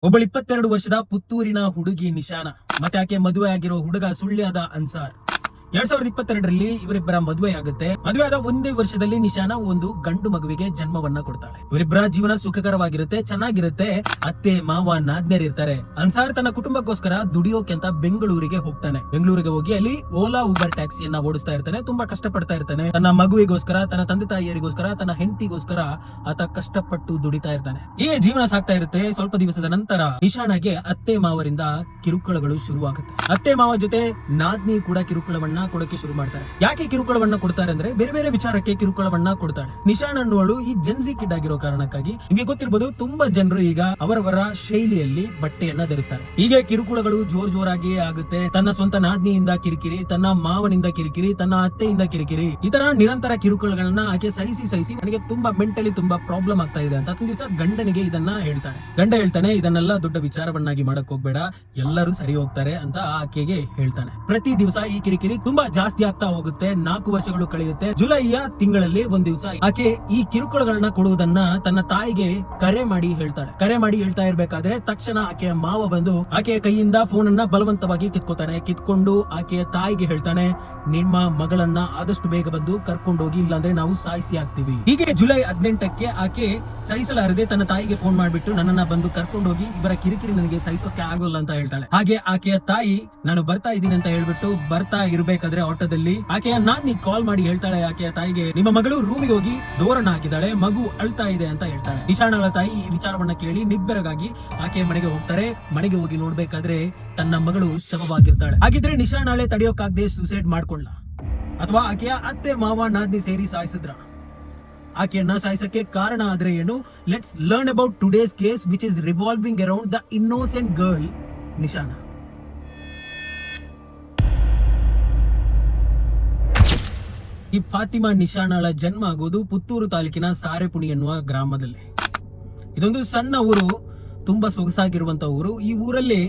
ಒಬ್ಬಳು 22 ವರ್ಷದ ಪುತ್ತೂರಿನ ಹುಡುಗಿ ನಿಶಾನ ಮತ್ತೆ ಆಕೆ ಮದುವೆ ಆಗಿರೋ ಹುಡುಗ ಸುಳ್ಯದ ಅನ್ಸಾರ್ 2022ರಲ್ಲಿ ಇವರಿಬ್ಬರ ಮದುವೆ ಆಗುತ್ತೆ. ಮದುವೆ ಆದ ಒಂದೇ ವರ್ಷದಲ್ಲಿ ನಿಶಾನ ಒಂದು ಗಂಡು ಮಗುವಿಗೆ ಜನ್ಮವನ್ನ ಕೊಡ್ತಾಳೆ. ಇವರಿಬ್ಬರ ಜೀವನ ಸುಖಕರವಾಗಿರುತ್ತೆ, ಚೆನ್ನಾಗಿರುತ್ತೆ. ಅತ್ತೆ ಮಾವ ನಾದ್ನೇರಿರ್ತಾರೆ. ಅನ್ಸಾರ್ ತನ್ನ ಕುಟುಂಬಕ್ಕೋಸ್ಕರ ದುಡಿಯೋಕೆ ಅಂತ ಬೆಂಗಳೂರಿಗೆ ಹೋಗ್ತಾನೆ. ಬೆಂಗಳೂರಿಗೆ ಹೋಗಿ ಅಲ್ಲಿ ಓಲಾ ಉಬರ್ ಟ್ಯಾಕ್ಸಿಯನ್ನ ಓಡಿಸ್ತಾ ಇರ್ತಾನೆ. ತುಂಬಾ ಕಷ್ಟಪಡ್ತಾ ಇರ್ತಾನೆ. ತನ್ನ ಮಗುವಿಗೋಸ್ಕರ, ತನ್ನ ತಂದೆ ತಾಯಿಯರಿಗೋಸ್ಕರ, ತನ್ನ ಹೆಂಡತಿಗೋಸ್ಕರ ಆತ ಕಷ್ಟಪಟ್ಟು ದುಡಿತಾ ಇರ್ತಾನೆ. ಹೀಗೆ ಜೀವನ ಸಾಗ್ತಾ ಇರುತ್ತೆ. ಸ್ವಲ್ಪ ದಿವಸದ ನಂತರ ನಿಶಾನಾಗೆ ಅತ್ತೆ ಮಾವರಿಂದ ಕಿರುಕುಳಗಳು ಶುರುವಾಗುತ್ತೆ. ಅತ್ತೆ ಮಾವ ಜೊತೆ ನಾದ್ನಿ ಕೂಡ ಕಿರುಕುಳವನ್ನ ಕೊಡಕ್ಕೆ ಶುರು ಮಾಡ್ತಾರೆ. ಯಾಕೆ ಕಿರುಕುಳವನ್ನ ಕೊಡ್ತಾರೆ ಅಂದ್ರೆ ಬೇರೆ ಬೇರೆ ವಿಚಾರಕ್ಕೆ ಕಿರುಕುಳವನ್ನ ಕೊಡ್ತಾಳೆ. ನಿಶಾನ್ ಅನ್ನೋಳು ಈ ಜೆನ್ಸಿ ಕಿಡ್ ಆಗಿರೋ ಕಾರಣಕ್ಕಾಗಿ ನಿಮಗೆ ಗೊತ್ತಿರಬಹುದು, ತುಂಬಾ ಜನರು ಈಗ ಅವರವರ ಶೈಲಿಯಲ್ಲಿ ಬಟ್ಟೆಯನ್ನ ಧರಿಸ್ತಾರೆ. ಹೀಗೆ ಕಿರುಕುಳಗಳು ಜೋರಾಗಿ ಆಗುತ್ತೆ. ತನ್ನ ಸ್ವಂತ ನಾದ್ನಿಯಿಂದ ಕಿರಿಕಿರಿ, ತನ್ನ ಮಾವನಿಂದ ಕಿರಿಕಿರಿ, ತನ್ನ ಅತ್ತೆಯಿಂದ ಕಿರಿಕಿರಿ, ಈ ತರ ನಿರಂತರ ಕಿರುಕುಳಗಳನ್ನ ಆಕೆ ಸಹಿಸಿ ನನಗೆ ತುಂಬಾ ಮೆಂಟಲಿ ತುಂಬಾ ಪ್ರಾಬ್ಲಮ್ ಆಗ್ತಾ ಇದೆ ಅಂತ ದಿವಸ ಗಂಡನಿಗೆ ಇದನ್ನ ಹೇಳ್ತಾಳೆ. ಗಂಡ ಹೇಳ್ತಾನೆ, ಇದನ್ನೆಲ್ಲ ದೊಡ್ಡ ವಿಚಾರವನ್ನಾಗಿ ಮಾಡಕ್ ಹೋಗ್ಬೇಡ, ಎಲ್ಲರೂ ಸರಿ ಹೋಗ್ತಾರೆ ಅಂತ ಆಕೆಗೆ ಹೇಳ್ತಾನೆ. ಪ್ರತಿ ದಿವಸ ಈ ಕಿರಿಕಿರಿ ತುಂಬಾ ಜಾಸ್ತಿ ಆಗ್ತಾ ಹೋಗುತ್ತೆ. 4 ವರ್ಷಗಳು ಕಳೆಯುತ್ತೆ. ಜುಲೈಯ ತಿಂಗಳಲ್ಲಿ ಒಂದ್ ದಿವಸ ಆಕೆ ಈ ಕಿರುಕುಳಗಳನ್ನ ಕೊಡುವುದನ್ನ ತನ್ನ ತಾಯಿಗೆ ಕರೆ ಮಾಡಿ ಹೇಳ್ತಾಳೆ. ಕರೆ ಮಾಡಿ ಹೇಳ್ತಾ ಇರ್ಬೇಕಾದ್ರೆ ತಕ್ಷಣ ಆಕೆಯ ಮಾವ ಬಂದು ಆಕೆಯ ಕೈಯಿಂದ ಫೋನ್ ಅನ್ನ ಬಲವಂತವಾಗಿ ಕಿತ್ಕೋತಾನೆ. ಕಿತ್ಕೊಂಡು ಆಕೆಯ ತಾಯಿಗೆ ಹೇಳ್ತಾನೆ, ನಿಮ್ಮ ಮಗಳನ್ನ ಆದಷ್ಟು ಬೇಗ ಬಂದು ಕರ್ಕೊಂಡು ಹೋಗಿ, ಇಲ್ಲಾಂದ್ರೆ ನಾವು ಸಾಯಿಸಿ ಆಗ್ತೀವಿ. ಹೀಗೆ ಜುಲೈ 18ಕ್ಕೆ ಆಕೆ ಸಹಿಸಲಾರದೆ ತನ್ನ ತಾಯಿಗೆ ಫೋನ್ ಮಾಡ್ಬಿಟ್ಟು ನನ್ನನ್ನ ಬಂದು ಕರ್ಕೊಂಡು ಹೋಗಿ, ಇವರ ಕಿರಿಕಿರಿ ನನಗೆ ಸಹಿಸೋಕೆ ಆಗೋಲ್ಲ ಅಂತ ಹೇಳ್ತಾಳೆ. ಹಾಗೆ ಆಕೆಯ ತಾಯಿ ನಾನು ಬರ್ತಾ ಇದ್ದೀನಿ ಅಂತ ಹೇಳ್ಬಿಟ್ಟು ಬರ್ತಾ ಇರ್ಬೇಕಾದ್ರೆ ಆಟೋದಲ್ಲಿ ಆಕೆಯ ನಾದ್ನಿ ಕಾಲ್ ಮಾಡಿ ಹೇಳ್ತಾಳೆ ಆಕೆಯ ತಾಯಿಗೆ, ನಿಮ್ಮ ಮಗಳು ರೂಮಿಗೆ ಹೋಗಿ ಡೋರ್ ಅನ್ನ ಹಾಕಿದ್ದಾಳೆ, ಮಗು ಅಳ್ತಾ ಇದೆ ಅಂತ ಹೇಳ್ತಾಳೆ. ನಿಶಾನಳ ತಾಯಿ ಈ ವಿಚಾರವನ್ನ ಕೇಳಿ ನಿಬ್ಬೆರಗಾಗಿ ಆಕೆಯ ಮನೆಗೆ ಹೋಗ್ತಾರೆ. ಮನೆಗೆ ಹೋಗಿ ನೋಡ್ಬೇಕಾದ್ರೆ ತನ್ನ ಮಗಳು ಶವವಾಗಿರ್ತಾಳೆ. ಹಾಗಿದ್ರೆ ನಿಶಾನಾಳೆ ತಡೆಯೋಕಾಗದೆ ಸೂಸೈಡ್ ಮಾಡ್ಕೊಳ್ಳ, ಅಥವಾ ಆಕೆಯ ಅತ್ತೆ ಮಾವ ನಾದ್ನಿ ಸೇರಿ ಸಾಯಿಸಿದ್ರ? ಆಕೆಯನ್ನ ಸಾಯಿಸಕ್ಕೆ ಕಾರಣ ಆದ್ರೆ ಏನು? Let's learn about today's case which is revolving around the innocent girl Nishana. ಈ ಫಾತಿಮಾ ನಿಶಾನಳ ಜನ್ಮ ಆಗೋದು ಪುತ್ತೂರು ತಾಲೂಕಿನ ಸಾರೆಪುಣಿ ಎನ್ನುವ ಗ್ರಾಮದಲ್ಲಿ. ಇದೊಂದು ಸಣ್ಣ ಊರು, ತುಂಬಾ ಸೊಗಸಾಗಿರುವಂತ ಊರು. ಈ ಊರಲ್ಲಿ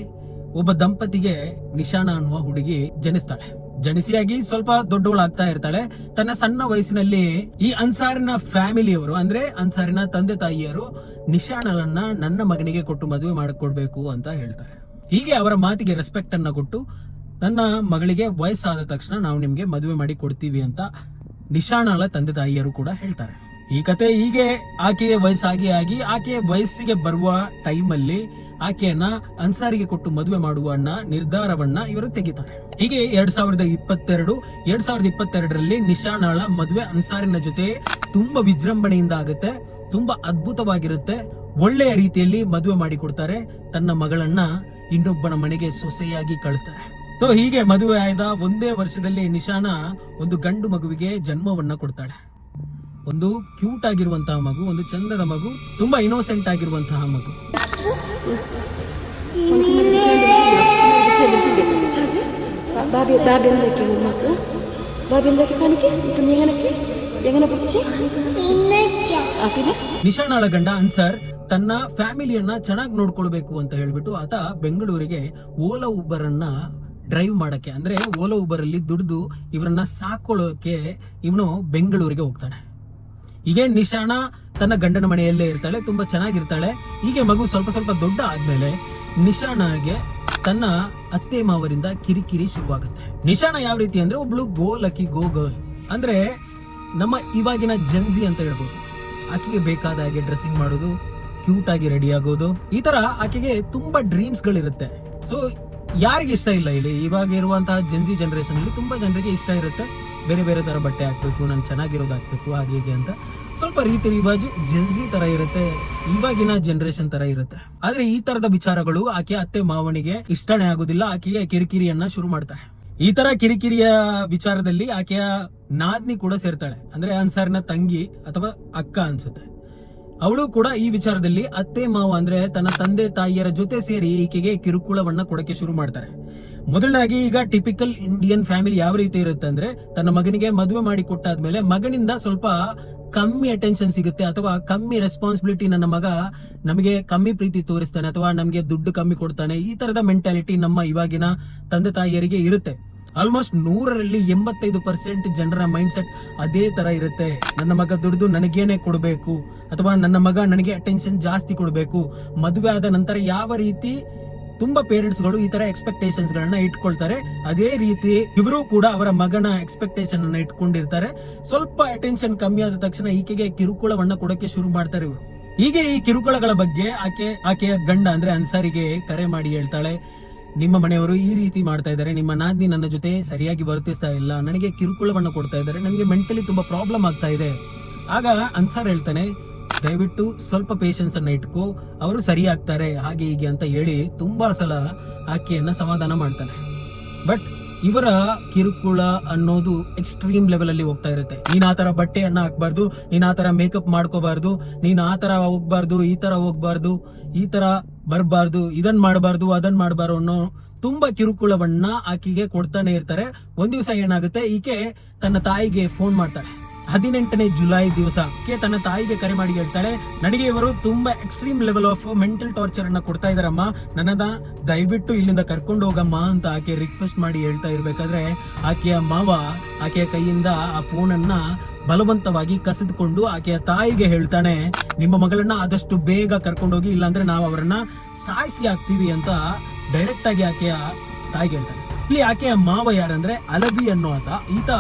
ಒಬ್ಬ ದಂಪತಿಗೆ ನಿಶಾನ ಅನ್ನುವ ಹುಡುಗಿ ಜನಿಸ್ತಾಳೆ. ಜನಿಸಿಯಾಗಿ ಸ್ವಲ್ಪ ದೊಡ್ಡವಳಾಗ್ತಾ ಇರ್ತಾಳೆ. ತನ್ನ ಸಣ್ಣ ವಯಸ್ಸಿನಲ್ಲಿ ಈ ಅನ್ಸಾರಿನ ಫ್ಯಾಮಿಲಿಯವರು, ಅಂದ್ರೆ ಅನ್ಸಾರಿನ ತಂದೆ ತಾಯಿಯರು ನಿಶಾನಳನ್ನ ನನ್ನ ಮಗನಿಗೆ ಕೊಟ್ಟು ಮದುವೆ ಮಾಡಿಕೊಡ್ಬೇಕು ಅಂತ ಹೇಳ್ತಾರೆ. ಹೀಗೆ ಅವರ ಮಾತಿಗೆ ರೆಸ್ಪೆಕ್ಟ್ ಅನ್ನ ಕೊಟ್ಟು, ನನ್ನ ಮಗಳಿಗೆ ವಯಸ್ಸಾದ ತಕ್ಷಣ ನಾವು ನಿಮ್ಗೆ ಮದುವೆ ಮಾಡಿ ಕೊಡ್ತೀವಿ ಅಂತ ನಿಶಾನಳ ತಂದೆ ತಾಯಿಯರು ಕೂಡ ಹೇಳ್ತಾರೆ. ಈ ಕತೆ ಹೀಗೆ ಆಕೆಯ ವಯಸ್ಸಾಗಿ ಆಕೆಯ ವಯಸ್ಸಿಗೆ ಬರುವ ಟೈಮಲ್ಲಿ ಆಕೆಯನ್ನ ಅನ್ಸಾರಿಗೆ ಕೊಟ್ಟು ಮದುವೆ ಮಾಡುವ ನಿರ್ಧಾರವನ್ನ ಇವರು ತೆಗಿತಾರೆ. ಹೀಗೆ 2022ರಲ್ಲಿ ನಿಶಾನಳ ಮದುವೆ ಅನ್ಸಾರಿನ ಜೊತೆ ತುಂಬಾ ವಿಜೃಂಭಣೆಯಿಂದ ಆಗುತ್ತೆ. ತುಂಬಾ ಅದ್ಭುತವಾಗಿರುತ್ತೆ. ಒಳ್ಳೆಯ ರೀತಿಯಲ್ಲಿ ಮದುವೆ ಮಾಡಿ ಕೊಡ್ತಾರೆ. ತನ್ನ ಮಗಳನ್ನ ಇನ್ನೊಬ್ಬನ ಮನೆಗೆ ಸೊಸೆಯಾಗಿ ಕಳಿಸ್ತಾರೆ. ಸೊ ಹೀಗೆ ಮದುವೆ ಆದ ಒಂದೇ ವರ್ಷದಲ್ಲಿ ನಿಶಾನ ಒಂದು ಗಂಡು ಮಗುವಿಗೆ ಜನ್ಮವನ್ನ ಕೊಡ್ತಾಳೆ. ಒಂದು ಕ್ಯೂಟ್ ಆಗಿರುವಂತಹ ಮಗು, ಒಂದು ಚಂದದ ಮಗು, ತುಂಬಾ ಇನ್ನೋಸೆಂಟ್ ಆಗಿರುವಂತಹ ಮಗು. ನಿಶಾನಳ ಗಂಡ ಅನ್ಸರ್ ತನ್ನ ಫ್ಯಾಮಿಲಿಯನ್ನ ಚೆನ್ನಾಗಿ ನೋಡ್ಕೊಳ್ಬೇಕು ಅಂತ ಹೇಳ್ಬಿಟ್ಟು ಆತ ಬೆಂಗಳೂರಿಗೆ ಓಲಾ ಉಬರ್ ಅನ್ನ ಡ್ರೈವ್ ಮಾಡಕ್ಕೆ, ಅಂದ್ರೆ ಓಲಾ ಉಬರ್ ಅಲ್ಲಿ ದುಡಿದು ಇವರನ್ನ ಸಾಕೊಳ್ಳೋಕೆ ಇವನು ಬೆಂಗಳೂರಿಗೆ ಹೋಗ್ತಾನೆ. ಹೀಗೆ ನಿಶಾನ ತನ್ನ ಗಂಡನ ಮನೆಯಲ್ಲೇ ಇರ್ತಾಳೆ, ತುಂಬಾ ಚೆನ್ನಾಗಿರ್ತಾಳೆ. ಹೀಗೆ ಮಗು ಸ್ವಲ್ಪ ದೊಡ್ಡ ಆದ್ಮೇಲೆ ನಿಶಾನಗೆ ತನ್ನ ಅತ್ತೆ ಮಾವರಿಂದ ಕಿರಿಕಿರಿ ಶುರುವಾಗುತ್ತೆ. ನಿಶಾನ ಯಾವ ರೀತಿ ಅಂದ್ರೆ ಒಬ್ಳು ಗೋ ಲಕ್ಕಿ ಗೋ ಗರ್ಲ್, ಅಂದ್ರೆ ನಮ್ಮ ಇವಾಗಿನ ಜೆನ್ಸಿ ಅಂತ ಹೇಳ್ಬೋದು. ಆಕೆಗೆ ಬೇಕಾದ ಹಾಗೆ ಡ್ರೆಸ್ಸಿಂಗ್ ಮಾಡೋದು, ಕ್ಯೂಟ್ ಆಗಿ ರೆಡಿ ಆಗೋದು, ಈ ತರ ಆಕೆಗೆ ತುಂಬಾ ಡ್ರೀಮ್ಸ್ ಗಳಿರುತ್ತೆ. ಸೊ ಯಾರಿಗೆ ಇಷ್ಟ ಇಲ್ಲ ಇಲ್ಲಿ? ಇವಾಗ ಇರುವಂತಹ ಜೆನ್ಸಿ ಜನರೇಷನ್ ಅಲ್ಲಿ ತುಂಬಾ ಜನರಿಗೆ ಇಷ್ಟ ಇರುತ್ತೆ, ಬೇರೆ ಬೇರೆ ತರ ಬಟ್ಟೆ ಹಾಕ್ಬೇಕು, ನಾನು ಚೆನ್ನಾಗಿರೋದು ಹಾಕ್ಬೇಕು, ಹಾಗೆ ಹೀಗೆ ಅಂತ ಸ್ವಲ್ಪ ರೀತಿ ರಿವಾಜು ಜೆನ್ಸಿ ತರ ಇರುತ್ತೆ, ಇವಾಗಿನ ಜನರೇಷನ್ ತರ ಇರುತ್ತೆ. ಆದ್ರೆ ಈ ತರದ ವಿಚಾರಗಳು ಆಕೆ ಅತ್ತೆ ಮಾವನಿಗೆ ಇಷ್ಟನೇ ಆಗೋದಿಲ್ಲ. ಆಕೆಗೆ ಕಿರಿಕಿರಿಯನ್ನ ಶುರು ಮಾಡ್ತಾರೆ. ಈ ತರ ಕಿರಿಕಿರಿಯ ವಿಚಾರದಲ್ಲಿ ಆಕೆಯ ನಾದ್ನಿ ಕೂಡ ಸೇರ್ತಾಳೆ, ಅಂದ್ರೆ ಅನ್ಸಾರಿನ ತಂಗಿ ಅಥವಾ ಅಕ್ಕ ಅನ್ಸುತ್ತೆ. ಅವಳು ಕೂಡ ಈ ವಿಚಾರದಲ್ಲಿ ಅತ್ತೆ ಮಾವ ಅಂದ್ರೆ ತನ್ನ ತಂದೆ ತಾಯಿಯರ ಜೊತೆ ಸೇರಿ ಈಕೆಗೆ ಕಿರುಕುಳವನ್ನ ಕೊಡಕ್ಕೆ ಶುರು ಮಾಡ್ತಾರೆ. ಮೊದಲನಾಗಿ ಈಗ ಟಿಪಿಕಲ್ ಇಂಡಿಯನ್ ಫ್ಯಾಮಿಲಿ ಯಾವ ರೀತಿ ಇರುತ್ತೆ ಅಂದ್ರೆ, ತನ್ನ ಮಗನಿಗೆ ಮದುವೆ ಮಾಡಿ ಕೊಟ್ಟಾದ್ಮೇಲೆ ಮಗನಿಂದ ಸ್ವಲ್ಪ ಕಮ್ಮಿ ಅಟೆನ್ಷನ್ ಸಿಗುತ್ತೆ, ಅಥವಾ ಕಮ್ಮಿ ರೆಸ್ಪಾನ್ಸಿಬಿಲಿಟಿ, ನನ್ನ ಮಗ ನಮಗೆ ಕಮ್ಮಿ ಪ್ರೀತಿ ತೋರಿಸ್ತಾನೆ ಅಥವಾ ನಮಗೆ ದುಡ್ಡು ಕಮ್ಮಿ ಕೊಡ್ತಾನೆ, ಈ ತರದ ಮೆಂಟಾಲಿಟಿ ನಮ್ಮ ಇವಾಗಿನ ತಂದೆ ತಾಯಿಯರಿಗೆ ಇರುತ್ತೆ. ಆಲ್ಮೋಸ್ಟ್ 100ರಲ್ಲಿ 85% ಜನರ ಮೈಂಡ್ ಸೆಟ್ ಅದೇ ತರ ಇರುತ್ತೆ. ನನ್ನ ಮಗ ದುಡಿದು ನನಗೇನೆ ಕೊಡಬೇಕು, ಅಥವಾ ನನ್ನ ಮಗ ನನಗೆ ಅಟೆನ್ಷನ್ ಜಾಸ್ತಿ ಕೊಡಬೇಕು. ಮದುವೆ ಆದ ನಂತರ ಯಾವ ರೀತಿ ತುಂಬಾ ಪೇರೆಂಟ್ಸ್ ಗಳು ಈ ತರ ಎಕ್ಸ್ಪೆಕ್ಟೇಷನ್ಸ್ ಗಳನ್ನ ಇಟ್ಕೊಳ್ತಾರೆ, ಅದೇ ರೀತಿ ಇವರು ಕೂಡ ಅವರ ಮಗನ ಎಕ್ಸ್ಪೆಕ್ಟೇಷನ್ ಅನ್ನ ಇಟ್ಕೊಂಡಿರ್ತಾರೆ. ಸ್ವಲ್ಪ ಅಟೆನ್ಷನ್ ಕಮ್ಮಿ ಆದ ತಕ್ಷಣ ಈಕೆಗೆ ಕಿರುಕುಳವನ್ನ ಕೊಡಕ್ಕೆ ಶುರು ಮಾಡ್ತಾರೆ ಇವರು. ಹೀಗೆ ಈ ಕಿರುಕುಳಗಳ ಬಗ್ಗೆ ಆಕೆಯ ಗಂಡ ಅಂದ್ರೆ ಅನ್ಸಾರಿಗೆ ಕರೆ ಮಾಡಿ ಹೇಳ್ತಾಳೆ, ನಿಮ್ಮ ಮನೆಯವರು ಈ ರೀತಿ ಮಾಡ್ತಾ ಇದ್ದಾರೆ, ನಿಮ್ಮ ನಾದ್ನಿ ನನ್ನ ಜೊತೆ ಸರಿಯಾಗಿ ವರ್ತಿಸ್ತಾ ಇಲ್ಲ, ನನಗೆ ಕಿರುಕುಳವನ್ನ ಕೊಡ್ತಾ ಇದ್ದಾರೆ, ನನಗೆ ಮೆಂಟಲಿ ತುಂಬಾ ಪ್ರಾಬ್ಲಮ್ ಆಗ್ತಾ ಇದೆ. ಆಗ ಅನ್ಸಾರ್ ಹೇಳ್ತಾನೆ, ದಯವಿಟ್ಟು ಸ್ವಲ್ಪ ಪೇಷನ್ಸ್ ಅನ್ನ ಇಟ್ಕೋ, ಅವರು ಸರಿ ಆಗ್ತಾರೆ, ಹಾಗೆ ಹೀಗೆ ಅಂತ ಹೇಳಿ ತುಂಬಾ ಸಲ ಆಕೆಯನ್ನ ಸಮಾಧಾನ ಮಾಡ್ತಾನೆ. ಬಟ್ ಇವರ ಕಿರುಕುಳ ಅನ್ನೋದು ಎಕ್ಸ್ಟ್ರೀಮ್ ಲೆವೆಲ್ ಅಲ್ಲಿ ಹೋಗ್ತಾ ಇರುತ್ತೆ. ನೀನ್ ಆತರ ಬಟ್ಟೆಯನ್ನ ಹಾಕ್ಬಾರ್ದು, ನೀನ್ ಆತರ ಮೇಕಪ್ ಮಾಡ್ಕೋಬಾರ್ದು, ನೀನ್ ಆತರ ಹೋಗ್ಬಾರ್ದು, ಈ ತರ ಹೋಗ್ಬಾರ್ದು, ಈ ತರ ಬರ್ಬಾರ್ದು, ಇದನ್ ಮಾಡಬಾರ್ದು, ಅದನ್ ಮಾಡಬಾರ್ದು ಅನ್ನೋ ತುಂಬಾ ಕಿರುಕುಳವನ್ನ ಆಕೆಗೆ ಕೊಡ್ತಾನೆ ಇರ್ತಾರೆ. ಒಂದ್ ದಿವಸ ಏನಾಗುತ್ತೆ, ಈಕೆ ತನ್ನ ತಾಯಿಗೆ ಫೋನ್ ಮಾಡ್ತಾಳೆ. 18ನೇ ಜುಲೈ ದಿವಸ ತನ್ನ ತಾಯಿಗೆ ಕರೆ ಮಾಡಿ ಹೇಳ್ತಾಳೆ, ನನಗೆ ಇವರು ತುಂಬಾ extreme level of mental torture ಅನ್ನ ಕೊಡ್ತಾ ಇದಾರಮ್ಮ, ನನ್ನದ ದಯವಿಟ್ಟು ಇಲ್ಲಿಂದ ಕರ್ಕೊಂಡು ಹೋಗಮ್ಮ ಅಂತ ಆಕೆ ರಿಕ್ವೆಸ್ಟ್ ಮಾಡಿ ಹೇಳ್ತಾ ಇರ್ಬೇಕಾದ್ರೆ ಆಕೆಯ ಮಾವ ಆಕೆಯ ಕೈಯಿಂದ ಆ ಫೋನ್ ಅನ್ನ ಬಲವಂತವಾಗಿ ಕಸಿದುಕೊಂಡು ಆಕೆಯ ತಾಯಿಗೆ ಹೇಳ್ತಾನೆ, ನಿಮ್ಮ ಮಗಳನ್ನ ಆದಷ್ಟು ಬೇಗ ಕರ್ಕೊಂಡೋಗಿ, ಇಲ್ಲಾಂದ್ರೆ ನಾವು ಅವರನ್ನ ಸಾಯಿಸಿ ಹಾಕ್ತೀವಿ ಅಂತ ಡೈರೆಕ್ಟ್ ಆಗಿ ಆಕೆಯ ತಾಯಿಗೆ ಹೇಳ್ತಾನೆ. ಇಲ್ಲಿ ಆಕೆಯ ಮಾವ ಯಾರಂದ್ರೆ ಅಲವಿ ಅನ್ನೋ ಈತ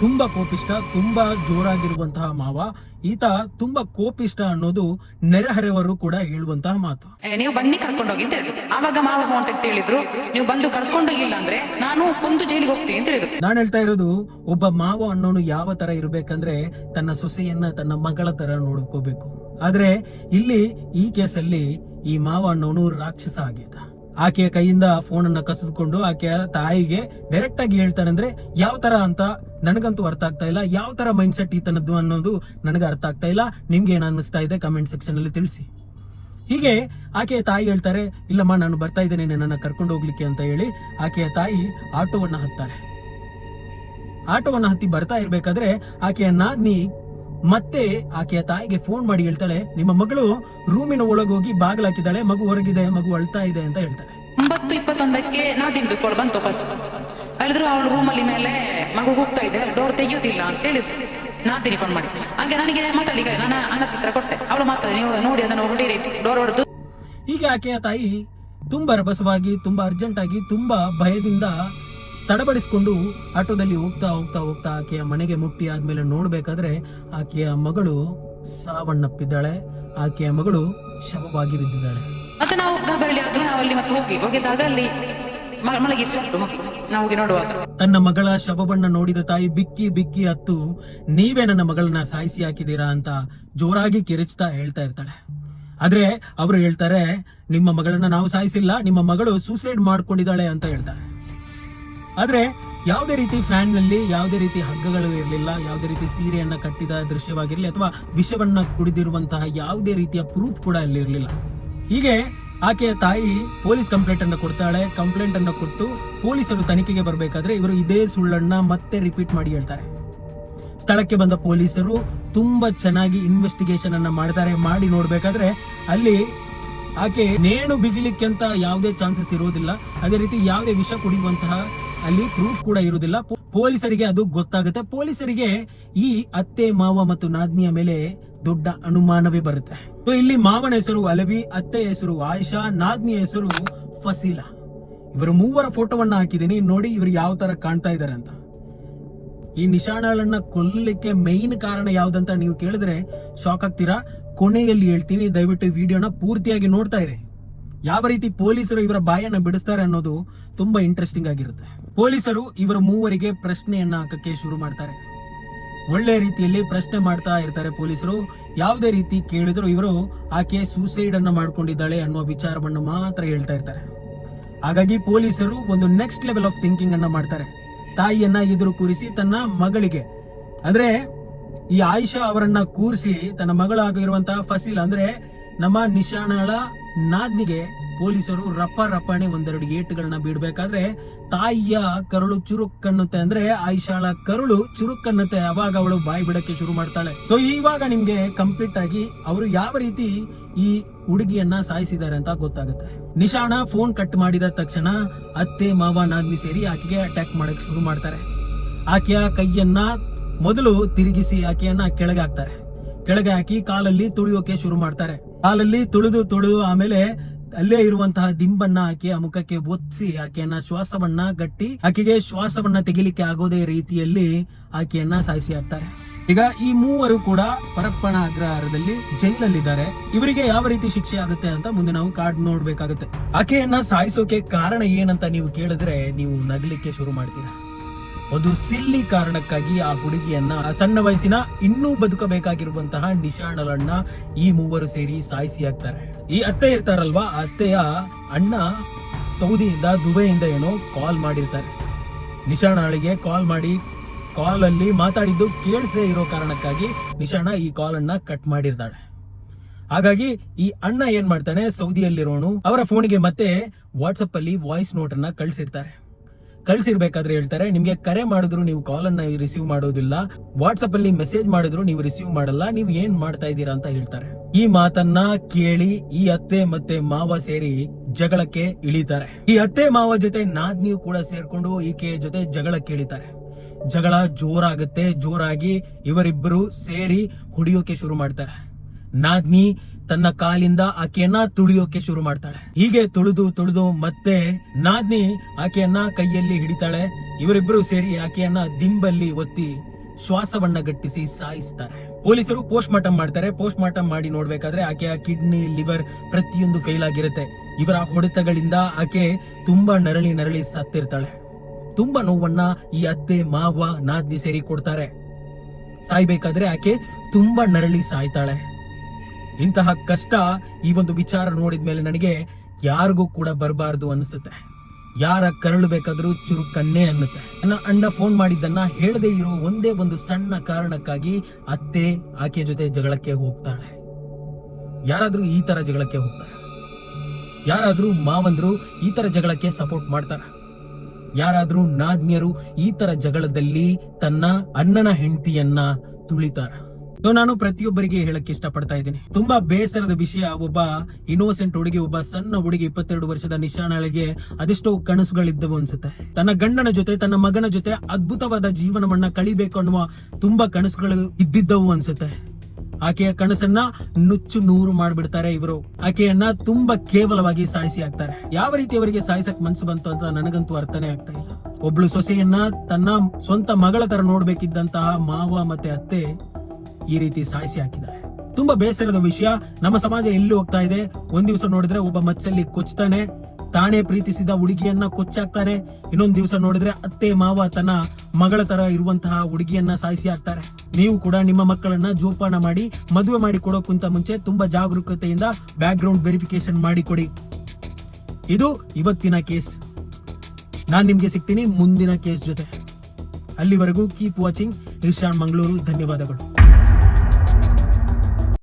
ತುಂಬಾ ಕೋಪಿಷ್ಟ, ತುಂಬಾ ಜೋರಾಗಿರುವಂತಹ ಮಾವ. ಈತ ತುಂಬಾ ಕೋಪಿಷ್ಟ ಅನ್ನೋದು ನೆರೆಹೊರೆಯವರು ಕೂಡ ಹೇಳುವಂತಹ ಮಾತು. ನೀವು ಬನ್ನಿ ಕರ್ಕೊಂಡೋಗಿ ಅಂತ ಹೇಳಿದ್ರು. ಆವಾಗ ಮಾವ ಫೋನ್ ತೆಗೆದು ಹೇಳಿದ್ರು, ನೀವು ಬಂದು ಕರ್ಕೊಂಡೋಗಿಲ್ಲ ಅಂದ್ರೆ ನಾನು ಒಂದು ಜೈಲಿಗೆ ಹೋಗ್ತೀನಿ ಅಂತ ಹೇಳಿದ್ರು. ನಾನು ಹೇಳ್ತಾ ಇರೋದು, ಒಬ್ಬ ಮಾವ ಅನ್ನೋನು ಯಾವ ತರ ಇರ್ಬೇಕಂದ್ರೆ ತನ್ನ ಸೊಸೆಯನ್ನ ತನ್ನ ಮಗಳ ತರ ನೋಡ್ಕೋಬೇಕು. ಆದ್ರೆ ಇಲ್ಲಿ ಈ ಕೇಸಲ್ಲಿ ಈ ಮಾವ ಅನ್ನೋನು ರಾಕ್ಷಸ ಆಗಿದ್ದ. ಆಕೆಯ ಕೈಯಿಂದ ಫೋನ್ ಅನ್ನ ಕಸಿದುಕೊಂಡು ಆಕೆಯ ತಾಯಿಗೆ ಡೈರೆಕ್ಟ್ ಆಗಿ ಹೇಳ್ತಾನೆ. ಅಂದ್ರೆ ಯಾವ ತರ ಅಂತ ನನಗಂತೂ ಅರ್ಥ ಆಗ್ತಾ ಇಲ್ಲ, ಯಾವ ತರ ಮೈಂಡ್ ಸೆಟ್ ಈತನದ್ದು ಅನ್ನೋದು ನನಗೆ ಅರ್ಥ ಆಗ್ತಾ ಇಲ್ಲ. ನಿಮ್ಗೆ ಏನ್ ಅನಿಸ್ತಾ ಇದೆ ಕಮೆಂಟ್ ಸೆಕ್ಷನ್ ಅಲ್ಲಿ ತಿಳಿಸಿ. ಹೀಗೆ ಆಕೆಯ ತಾಯಿ ಹೇಳ್ತಾರೆ, ಇಲ್ಲಮ್ಮ ನಾನು ಬರ್ತಾ ಇದ್ದೇನೆ ನನ್ನ ಕರ್ಕೊಂಡು ಹೋಗ್ಲಿಕ್ಕೆ ಅಂತ ಹೇಳಿ ಆಕೆಯ ತಾಯಿ ಆಟೋವನ್ನ ಹತ್ತಾಳೆ. ಆಟೋವನ್ನ ಹತ್ತಿ ಬರ್ತಾ ಇರ್ಬೇಕಾದ್ರೆ ಆಕೆಯ ನಾದ್ನಿ ಮತ್ತೆ ಆಕೆಯ ತಾಯಿಗೆ ಫೋನ್ ಮಾಡಿ ಹೇಳ್ತಾಳೆ, ನಿಮ್ಮ ಮಗಳು ರೂಮಿನ ಒಳಗೋಗಿ ಬಾಗಿಲು ಹಾಕಿದ್ದಾಳೆ, ಮಗು ಹೊರಗಿದೆ, ಮಗು ಅಳ್ತಾ ಇದೆ ಅಂತ ಹೇಳ್ತಾಳೆ. 9:21ಕ್ಕೆ ನಾದಿಂದು ಕಾಲ್ ಬಂತು ಬಸ್. ಹೇಳಿದ್ರು ಅವಳು ರೂಮಲ್ಲಿ ಮೇಲೆ ಮಗು ಹೋಗ್ತಾ ಇದೆ, ಡೋರ್ ತೆಗಿಯೋದಿಲ್ಲ ಅಂತ ಹೇಳಿದ್ರು. ನಾದಿನಿ ಫೋನ್ ಮಾಡಿ ಹಾಗೆ ನನಗೆ ಮಾತಾಡಿ, ನಾನು ಅಂಗದ ಹತ್ರ ಕೊಟ್ಟೆ. ಅವಳು ಮಾತಾಡಿ, ನೀವು ನೋಡಿ ಅದನ್ನು ಹೊಡಿರಿ, ಡೋರ್ ಹೊಡೆದು. ಹೀಗೆ ಆಕೆಯ ತಾಯಿ ತುಂಬಾ ರಭಸವಾಗಿ, ತುಂಬಾ ಅರ್ಜೆಂಟ್ ಆಗಿ, ತುಂಬಾ ಭಯದಿಂದ ತಡಬಡಿಸಿಕೊಂಡು ಆಟೋದಲ್ಲಿ ಹೋಗ್ತಾ ಹೋಗ್ತಾ ಹೋಗ್ತಾ ಆಕೆಯ ಮನೆಗೆ ಮುಟ್ಟಿ ಆದ್ಮೇಲೆ ನೋಡ್ಬೇಕಾದ್ರೆ ಆಕೆಯ ಮಗಳು ಸಾವನ್ನಪ್ಪಿದ್ದಾಳೆ. ಆಕೆಯ ಮಗಳು ಶವವಾಗಿ ಬಿದ್ದಿದ್ದಾಳೆ. ಮತ್ತೆ ನಾವು ಗಾಬರಿಲಿ ಆದ್ರೆ ನಾವು ಅಲ್ಲಿ ಮತ್ತೆ ಹೋಗಿದ್ದಾಗ ಅಲ್ಲಿ ಮಲಗಿಸಿ ನಾವು ಹೋಗಿ ನೋಡುವಾಗ ತನ್ನ ಮಗಳ ಶವವನ್ನ ನೋಡಿದ ತಾಯಿ ಬಿಕ್ಕಿ ಬಿಕ್ಕಿ ಹತ್ತು, ನೀವೇ ನನ್ನ ಮಗಳನ್ನ ಸಾಯಿಸಿ ಹಾಕಿದೀರಾ ಅಂತ ಜೋರಾಗಿ ಕಿರಿಚ್ತಾ ಹೇಳ್ತಾ ಇರ್ತಾಳೆ. ಆದ್ರೆ ಅವರು ಹೇಳ್ತಾರೆ, ನಿಮ್ಮ ಮಗಳನ್ನ ನಾವು ಸಾಯಿಸಿಲ್ಲ, ನಿಮ್ಮ ಮಗಳು ಸೂಸೈಡ್ ಮಾಡ್ಕೊಂಡಿದ್ದಾಳೆ ಅಂತ ಹೇಳ್ತಾರೆ. ಆದ್ರೆ ಯಾವುದೇ ರೀತಿ ಫ್ಯಾನ್ ನಲ್ಲಿ ಯಾವುದೇ ರೀತಿ ಹಗ್ಗಗಳು ಇರಲಿಲ್ಲ, ಯಾವುದೇ ರೀತಿ ಸೀರೆಯನ್ನ ಕಟ್ಟಿದ ದೃಶ್ಯವಾಗಿರ್ಲಿ ಅಥವಾ ವಿಷವನ್ನ ಕುಡಿದಿರುವಂತಹ ಯಾವುದೇ ರೀತಿಯ ಪ್ರೂಫ್ ಕೂಡ ಅಲ್ಲಿ ಇರಲಿಲ್ಲ. ಹೀಗೆ ಆಕೆಯ ತಾಯಿ ಪೊಲೀಸ್ ಕಂಪ್ಲೇಂಟ್ ಅನ್ನ ಕೊಡ್ತಾಳೆ. ಕಂಪ್ಲೇಂಟ್ ಅನ್ನ ಕೊಟ್ಟು ಪೊಲೀಸರು ತನಿಖೆಗೆ ಬರಬೇಕಾದ್ರೆ ಇವರು ಇದೇ ಸುಳ್ಳನ್ನ ಮತ್ತೆ ರಿಪೀಟ್ ಮಾಡಿ ಹೇಳ್ತಾರೆ. ಸ್ಥಳಕ್ಕೆ ಬಂದ ಪೊಲೀಸರು ತುಂಬಾ ಚೆನ್ನಾಗಿ ಇನ್ವೆಸ್ಟಿಗೇಷನ್ ಅನ್ನ ಮಾಡ್ತಾರೆ. ಮಾಡಿ ನೋಡ್ಬೇಕಾದ್ರೆ ಅಲ್ಲಿ ಆಕೆ ನೇಣು ಬಿಗಿಲಿಕ್ಕೆ ಅಂತ ಯಾವುದೇ ಚಾನ್ಸಸ್ ಇರೋದಿಲ್ಲ, ಅದೇ ರೀತಿ ಯಾವುದೇ ವಿಷ ಕುಡಿಯುವಂತಹ ಅಲ್ಲಿ ಪ್ರೂಫ್ ಕೂಡ ಇರುವುದಿಲ್ಲ. ಪೊಲೀಸರಿಗೆ ಅದು ಗೊತ್ತಾಗುತ್ತೆ. ಪೊಲೀಸರಿಗೆ ಈ ಅತ್ತೆ ಮಾವ ಮತ್ತು ನಾದ್ನಿಯ ಮೇಲೆ ದೊಡ್ಡ ಅನುಮಾನವೇ ಬರುತ್ತೆ. ಇಲ್ಲಿ ಮಾವನ ಹೆಸರು ಅಲವಿ, ಅತ್ತೆಯ ಹೆಸರು ಆಯಿಷಾ, ನಾದ್ನಿಯ ಹೆಸರು ಫಸೀಲಾ. ಇವರು ಮೂವರ ಫೋಟೋವನ್ನ ಹಾಕಿದೀನಿ, ನೋಡಿ ಇವರು ಯಾವ ತರ ಕಾಣ್ತಾ ಇದ್ದಾರೆ ಅಂತ. ಈ ನಿಶಾಣಗಳನ್ನ ಕೊಲ್ಲಲಿಕ್ಕೆ ಮೈನ್ ಕಾರಣ ಯಾವ್ದಂತ ನೀವು ಕೇಳಿದ್ರೆ ಶಾಕ್ ಆಗ್ತೀರಾ. ಕೊನೆಯಲ್ಲಿ ಹೇಳ್ತೀನಿ, ದಯವಿಟ್ಟು ವಿಡಿಯೋನ ಪೂರ್ತಿಯಾಗಿ ನೋಡ್ತಾ ಇರಿ. ಯಾವ ರೀತಿ ಪೊಲೀಸರು ಇವರ ಬಾಯನ್ನ ಬಿಡಿಸ್ತಾರೆ ಅನ್ನೋದು ತುಂಬಾ ಇಂಟ್ರೆಸ್ಟಿಂಗ್ ಆಗಿರುತ್ತೆ. ಪೊಲೀಸರು ಇವರು ಮೂವರಿಗೆ ಪ್ರಶ್ನೆಯನ್ನ ಹಾಕಕ್ಕೆ ಶುರು ಮಾಡ್ತಾರೆ. ಒಳ್ಳೆ ರೀತಿಯಲ್ಲಿ ಪ್ರಶ್ನೆ ಮಾಡ್ತಾ ಇರ್ತಾರೆ ಪೊಲೀಸರು. ಯಾವುದೇ ರೀತಿ ಕೇಳಿದ್ರು ಇವರು ಆಕೆ ಸೂಸೈಡ್ ಅನ್ನ ಮಾಡ್ಕೊಂಡಿದ್ದಾಳೆ ಅನ್ನುವ ವಿಚಾರವನ್ನು ಮಾತ್ರ ಹೇಳ್ತಾ ಇರ್ತಾರೆ. ಹಾಗಾಗಿ ಪೊಲೀಸರು ಒಂದು ನೆಕ್ಸ್ಟ್ ಲೆವೆಲ್ ಆಫ್ ಥಿಂಕಿಂಗ್ ಅನ್ನ ಮಾಡ್ತಾರೆ. ತಾಯಿಯನ್ನ ಎದುರು ಕೂರಿಸಿ ತನ್ನ ಮಗಳಿಗೆ, ಅಂದ್ರೆ ಈ ಆಯಿಷಾ ಅವರನ್ನ ಕೂರಿಸಿ ತನ್ನ ಮಗಳಾಗಿರುವಂತಹ ಫಸೀಲ್ ಅಂದ್ರೆ ನಮ್ಮ ನಿಶಾನಳ ನಾದ್ನಿಗೆ ಪೊಲೀಸರು ರಪ್ಪನೆ ಒಂದೆರಡು ಏಟುಗಳನ್ನ ಬಿಡ್ಬೇಕಾದ್ರೆ ತಾಯಿಯ ಕರುಳು ಚುರುಕ್ಕನ್ನುತ್ತೆ, ಅಂದ್ರೆ ಆಯಿಷಾಳ ಕರುಳು ಚುರುಕ್ಕನ್ನುತ್ತೆ. ಅವಾಗ ಅವಳು ಬಾಯಿ ಬಿಡಕ್ಕೆ ಶುರು ಮಾಡ್ತಾಳೆ. ಸೊ ಇವಾಗ ನಿಮ್ಗೆ ಕಂಪ್ಲೀಟ್ ಆಗಿ ಅವರು ಯಾವ ರೀತಿ ಈ ಹುಡುಗಿಯನ್ನ ಸಾಯಿಸಿದ್ದಾರೆ ಅಂತ ಗೊತ್ತಾಗುತ್ತೆ. ನಿಶಾಣ ಫೋನ್ ಕಟ್ ಮಾಡಿದ ತಕ್ಷಣ ಅತ್ತೆ ಮಾವ ನಾದ್ನಿ ಸೇರಿ ಆಕೆಗೆ ಅಟ್ಯಾಕ್ ಮಾಡಕ್ ಶುರು ಮಾಡ್ತಾರೆ. ಆಕೆಯ ಕೈಯನ್ನ ಮೊದಲು ತಿರುಗಿಸಿ ಆಕೆಯನ್ನ ಕೆಳಗೆ ಹಾಕ್ತಾರೆ. ಕೆಳಗೆ ಹಾಕಿ ಕಾಲಲ್ಲಿ ತುಳಿಯೋಕೆ ಶುರು ಮಾಡ್ತಾರೆ. ಕಾಲಲ್ಲಿ ತುಳಿದು ಆಮೇಲೆ ಅಲ್ಲೇ ಇರುವಂತಹ ದಿಂಬನ್ನ ಆಕೆಯ ಮುಖಕ್ಕೆ ಒತ್ತಿ ಆಕೆಯನ್ನ ಶ್ವಾಸವನ್ನ ಗಟ್ಟಿ ಆಕೆಗೆ ಶ್ವಾಸವನ್ನ ತೆಗಿಲಿಕ್ಕೆ ಆಗೋದೇ ರೀತಿಯಲ್ಲಿ ಆಕೆಯನ್ನ ಸಾಯಿಸಿ ಹಾಕ್ತಾರೆ. ಈಗ ಈ ಮೂವರು ಕೂಡ ಪರಪ್ಪನ ಅಗ್ರಹಾರದಲ್ಲಿ ಜೈಲಲ್ಲಿದ್ದಾರೆ. ಇವರಿಗೆ ಯಾವ ರೀತಿ ಶಿಕ್ಷೆ ಆಗುತ್ತೆ ಅಂತ ಮುಂದೆ ನಾವು ಕಾರ್ಡ್ ನೋಡ್ಬೇಕಾಗುತ್ತೆ. ಆಕೆಯನ್ನ ಸಾಯಿಸೋಕೆ ಕಾರಣ ಏನಂತ ನೀವು ಕೇಳಿದ್ರೆ ನೀವು ನಗಲಿಕ್ಕೆ ಶುರು ಮಾಡ್ತೀರಾ. ಒಂದು ಸಿಲ್ಲಿ ಕಾರಣಕ್ಕಾಗಿ ಆ ಹುಡುಗಿಯನ್ನ ಸಣ್ಣ ವಯಸ್ಸಿನ ಇನ್ನೂ ಬದುಕಬೇಕಾಗಿರುವಂತಹ ನಿಶಾಣಳನ್ನ ಈ ಮೂವರು ಸೇರಿ ಸಾಯಿಸಿ ಹಾಕ್ತಾರೆ. ಈ ಅತ್ತೆ ಇರ್ತಾರಲ್ವಾ, ಆ ಅತ್ತೆಯ ಅಣ್ಣ ಸೌದಿಯಿಂದ ದುಬೈಯಿಂದ ಏನೋ ಕಾಲ್ ಮಾಡಿರ್ತಾರೆ. ನಿಶಾಣಳಿಗೆ ಕಾಲ್ ಮಾಡಿ ಕಾಲಲ್ಲಿ ಮಾತಾಡಿದ್ದು ಕೇಳಿಸದೇ ಇರೋ ಕಾರಣಕ್ಕಾಗಿ ನಿಶಾಣ ಈ ಕಾಲ್ ಅನ್ನ ಕಟ್ ಮಾಡಿರ್ತಾಳೆ. ಹಾಗಾಗಿ ಈ ಅಣ್ಣ ಏನ್ ಮಾಡ್ತಾನೆ, ಸೌದಿಯಲ್ಲಿರೋನು ಅವರ ಫೋನ್ಗೆ ಮತ್ತೆ ವಾಟ್ಸಪ್ ಅಲ್ಲಿ ವಾಯ್ಸ್ ನೋಟ್ ಅನ್ನ ಕಳ್ಸಿರ್ಬೇಕಾದ್ರೆ ಹೇಳ್ತಾರೆ, ನಿಮ್ಗೆ ಕರೆ ಮಾಡಿದ್ರು ನೀವು ಕಾಲ್ ಅನ್ನ ರಿಸೀವ್ ಮಾಡೋದಿಲ್ಲ, ವಾಟ್ಸಪ್ ಅಲ್ಲಿ ಮೆಸೇಜ್ ಮಾಡಿದ್ರು ನೀವು ರಿಸೀವ್ ಮಾಡಲ್ಲ, ನೀವು ಏನ್ ಮಾಡ್ತಾ ಇದ್ದೀರಾ ಅಂತ ಹೇಳ್ತಾರೆ. ಈ ಮಾತನ್ನ ಕೇಳಿ ಈ ಅತ್ತೆ ಮತ್ತೆ ಮಾವ ಸೇರಿ ಜಗಳಕ್ಕೆ ಇಳಿತಾರೆ. ಈ ಅತ್ತೆ ಮಾವ ಜೊತೆ ನಾದ್ನಿಯು ಕೂಡ ಸೇರ್ಕೊಂಡು ಈಕೆಯ ಜೊತೆ ಜಗಳಕ್ಕೆ ಇಳಿತಾರೆ. ಜಗಳ ಜೋರಾಗಿ ಇವರಿಬ್ಬರು ಸೇರಿ ಹೊಡಿಯೋಕೆ ಶುರು ಮಾಡ್ತಾರೆ. ನಾದ್ನಿ ತನ್ನ ಕಾಲಿಂದ ಆಕೆಯನ್ನ ತುಳಿಯೋಕೆ ಶುರು ಮಾಡ್ತಾಳೆ. ಹೀಗೆ ತುಳಿದು ಮತ್ತೆ ನಾದ್ನಿ ಆಕೆಯನ್ನ ಕೈಯಲ್ಲಿ ಹಿಡಿತಾಳೆ. ಇವರಿಬ್ಬರು ಸೇರಿ ಆಕೆಯನ್ನ ದಿಂಬಲ್ಲಿ ಒತ್ತಿ ಶ್ವಾಸವನ್ನ ಗಟ್ಟಿಸಿ ಸಾಯಿಸ್ತಾರೆ. ಪೊಲೀಸರು ಪೋಸ್ಟ್ ಮಾರ್ಟಮ್ ಮಾಡ್ತಾರೆ. ಪೋಸ್ಟ್ ಮಾರ್ಟಮ್ ಮಾಡಿ ನೋಡ್ಬೇಕಾದ್ರೆ ಆಕೆಯ ಕಿಡ್ನಿ, ಲಿವರ್ ಪ್ರತಿಯೊಂದು ಫೇಲ್ ಆಗಿರುತ್ತೆ. ಇವರ ಹೊಡೆತಗಳಿಂದ ಆಕೆ ತುಂಬಾ ನರಳಿ ಸತ್ತಿರ್ತಾಳೆ. ತುಂಬಾ ನೋವನ್ನ ಈ ಅತ್ತೆ ಮಾವ ನಾದ್ನಿ ಸೇರಿ ಕೊಡ್ತಾರೆ. ಸಾಯ್ಬೇಕಾದ್ರೆ ಆಕೆ ತುಂಬಾ ನರಳಿ ಸಾಯ್ತಾಳೆ. ಇಂತಹ ಕಷ್ಟ ಈ ಒಂದು ವಿಚಾರ ನೋಡಿದ್ಮೇಲೆ ನನಗೆ ಯಾರಿಗೂ ಕೂಡ ಬರಬಾರ್ದು ಅನಿಸುತ್ತೆ. ಯಾರ ಕರಳು ಬೇಕಾದ್ರೂ ಚುರುಕನ್ನೇ ಅನ್ನುತ್ತೆ. ನನ್ನ ಅಣ್ಣ ಫೋನ್ ಮಾಡಿದ್ದನ್ನ ಹೇಳದೇ ಇರೋ ಒಂದೇ ಒಂದು ಸಣ್ಣ ಕಾರಣಕ್ಕಾಗಿ ಅತ್ತೆ ಆಕೆಯ ಜೊತೆ ಜಗಳಕ್ಕೆ ಹೋಗ್ತಾಳೆ. ಯಾರಾದ್ರೂ ಈ ತರ ಜಗಳಕ್ಕೆ ಹೋಗ್ತಾರೆ? ಯಾರಾದ್ರೂ ಮಾವಂದ್ರು ಈ ತರ ಜಗಳಕ್ಕೆ ಸಪೋರ್ಟ್ ಮಾಡ್ತಾರ? ಯಾರಾದ್ರೂ ನಾದ್ನಿಯರು ಈ ತರ ಜಗಳದಲ್ಲಿ ತನ್ನ ಅಣ್ಣನ ಹೆಂಡತಿಯನ್ನ ತುಳಿತಾರ? ನಾನು ಪ್ರತಿಯೊಬ್ಬರಿಗೆ ಹೇಳಕ್ಕೆ ಇಷ್ಟಪಡ್ತಾ ಇದ್ದೀನಿ, ತುಂಬಾ ಬೇಸರದ ವಿಷಯ. ಒಬ್ಬ ಇನ್ನೋಸೆಂಟ್ ಹುಡುಗಿ, ಒಬ್ಬ ಸಣ್ಣ ಹುಡುಗಿ, 22 ವರ್ಷದ ನಿಶಾಣಳಿಗೆ ಅದೆಷ್ಟೋ ಕನಸುಗಳಿದ್ದವು ಅನ್ಸುತ್ತೆ. ತನ್ನ ಗಂಡನ ಜೊತೆ, ತನ್ನ ಮಗನ ಜೊತೆ ಅದ್ಭುತವಾದ ಜೀವನವನ್ನ ಕಳಿಬೇಕು ಅನ್ನುವ ತುಂಬಾ ಕನಸುಗಳು ಇದ್ದಿದ್ದವು ಅನ್ಸುತ್ತೆ. ಆಕೆಯ ಕನಸನ್ನ ನುಚ್ಚು ನೂರು ಮಾಡ್ಬಿಡ್ತಾರೆ ಇವರು. ಆಕೆಯನ್ನ ತುಂಬಾ ಕೇವಲವಾಗಿ ಸಾಯಿಸಿ ಹಾಕ್ತಾರೆ. ಯಾವ ರೀತಿ ಅವರಿಗೆ ಸಾಯಿಸಕ್ ಮನ್ಸು ಬಂತು ಅಂತ ನನಗಂತೂ ಅರ್ಥನೇ ಆಗ್ತಾ ಇಲ್ಲ. ಒಬ್ಳು ಸೊಸೆಯನ್ನ ತನ್ನ ಸ್ವಂತ ಮಗಳ ತರ ನೋಡ್ಬೇಕಿದ್ದಂತಹ ಮಾವ ಮತ್ತೆ ಅತ್ತೆ ಈ ರೀತಿ ಸಾಯಿಸಿ ಹಾಕಿದ್ದಾರೆ. ತುಂಬಾ ಬೇಸರದ ವಿಷಯ. ನಮ್ಮ ಸಮಾಜ ಎಲ್ಲಿ ಹೋಗ್ತಾ ಇದೆ? ಒಂದ್ ದಿವಸ ನೋಡಿದ್ರೆ ಒಬ್ಬ ಮಚ್ಚಲ್ಲಿ ಕೊಚ್ತಾನೆ, ತಾನೇ ಪ್ರೀತಿಸಿದ ಹುಡುಗಿಯನ್ನ ಕೊಚ್ಚಾಕ್ತಾನೆ. ಇನ್ನೊಂದ್ ದಿವಸ ನೋಡಿದ್ರೆ ಅತ್ತೆ ಮಾವ ತನ್ನ ಮಗಳ ತರ ಇರುವಂತಹ ಹುಡುಗಿಯನ್ನ ಸಾಯಿಸಿ ಹಾಕ್ತಾರೆ. ನೀವು ಕೂಡ ನಿಮ್ಮ ಮಕ್ಕಳನ್ನ ಜೋಪಾನ ಮಾಡಿ ಮದುವೆ ಮಾಡಿ ಕೊಡೋಕ್ಕಿಂತ ಮುಂಚೆ ತುಂಬಾ ಜಾಗರೂಕತೆಯಿಂದ ಬ್ಯಾಕ್ ಗ್ರೌಂಡ್ ವೆರಿಫಿಕೇಶನ್ ಮಾಡಿ ಕೊಡಿ. ಇದು ಇವತ್ತಿನ ಕೇಸ್. ನಾನ್ ನಿಮ್ಗೆ ಸಿಗ್ತೀನಿ ಮುಂದಿನ ಕೇಸ್ ಜೊತೆ. ಅಲ್ಲಿವರೆಗೂ ಕೀಪ್ ವಾಚಿಂಗ್ ಇರ್ಷಾನ್ ಮಂಗಳೂರು. ಧನ್ಯವಾದಗಳು.